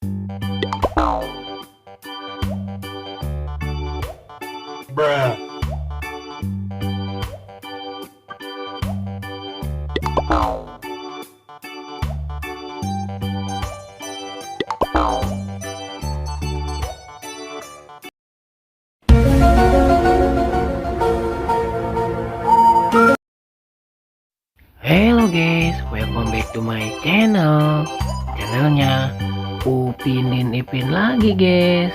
Bruh. Hello guys, welcome back to my channelnya Upin dan Ipin lagi guys.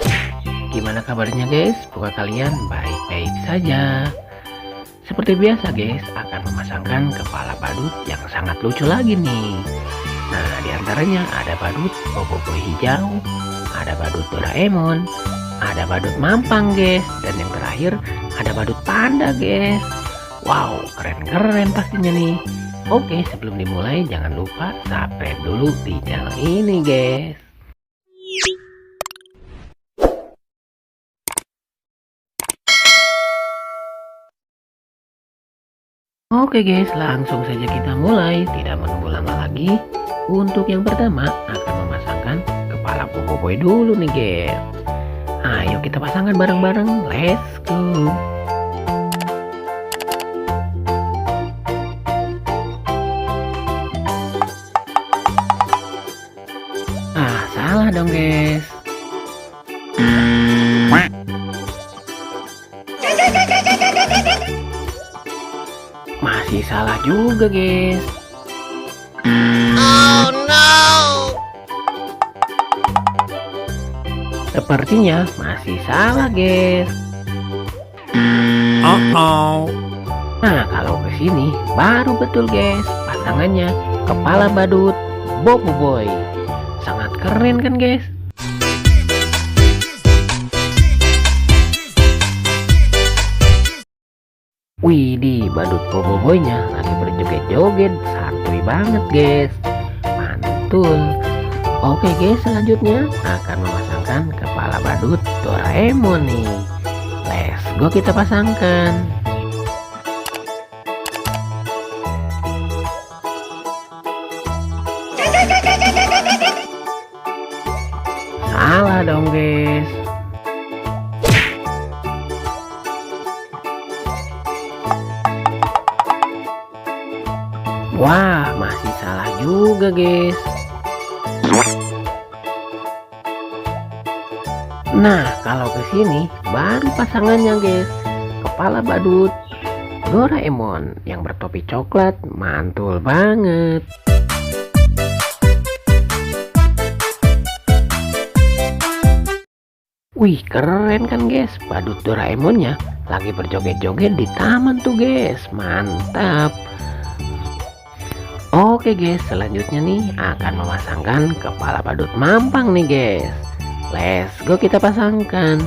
Gimana kabarnya guys? Semoga kalian baik-baik saja. Seperti biasa guys, akan memasangkan kepala badut yang sangat lucu lagi nih. Nah, diantaranya ada badut Boboiboy hijau, ada badut Doraemon, ada badut Mampang guys, dan yang terakhir ada badut panda guys. Wow, keren-keren pastinya nih. Oke, sebelum dimulai jangan lupa subscribe dulu di channel ini guys. Oke guys, langsung saja kita mulai, tidak menunggu lama lagi. Untuk yang pertama akan memasangkan kepala Boboiboy dulu nih guys. Ayo kita pasangkan bareng-bareng, let's go. Salah dong guys. Masih salah juga guys. Oh no. Sepertinya masih salah guys. Nah, kalau ke sini baru betul guys. Pasangannya kepala badut Boboiboy. Sangat keren kan guys? Widih, badut Boboiboynya lagi berjoget-joget, santuy banget guys. Mantul. Oke guys, selanjutnya akan memasangkan kepala badut Doraemon nih. Let's go kita pasangkan. Salah dong guys. Wah, masih salah juga guys. Nah, kalau ke sini baru pasangannya guys. Kepala badut Doraemon yang bertopi coklat, mantul banget. Wih, keren kan guys, badut Doraemonnya lagi berjoget-joget di taman tuh guys, mantap. Oke guys, selanjutnya nih akan memasangkan kepala badut Mampang nih guys. Let's go kita pasangkan.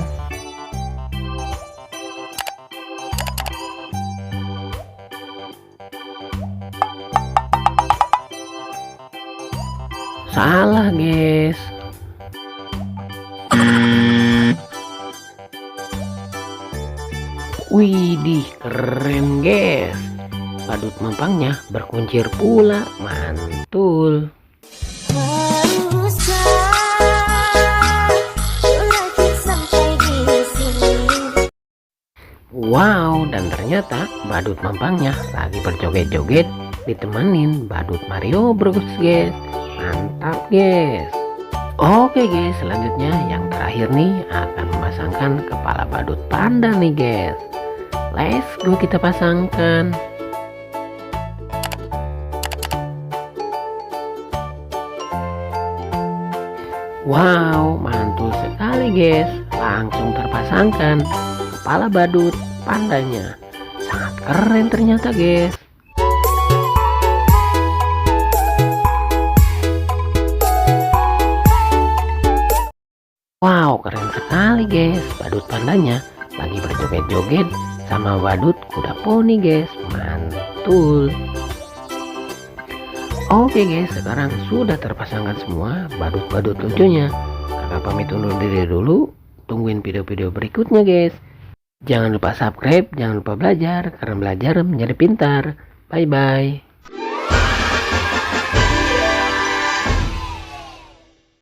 Salah guys. Widih, keren guys. Badut Mampangnya berkuncir pula, mantul. Wow, dan ternyata badut Mampangnya lagi berjoget-joget ditemenin badut Mario Bros guys. Mantap guys. Oke guys, selanjutnya yang terakhir nih akan memasangkan kepala badut panda nih guys. Let's go kita pasangkan. Wow, mantul sekali guys. Langsung terpasangkan kepala badut pandanya. Sangat keren ternyata guys. Wow, keren sekali guys. Badut pandanya lagi berjoget-joget sama badut kuda poni guys. Mantul. Oke guys, sekarang sudah terpasangkan semua badut-badut lucunya. Kakak pamit undur diri dulu. Tungguin video-video berikutnya guys. Jangan lupa subscribe, jangan lupa belajar, karena belajar menjadi pintar. Bye bye.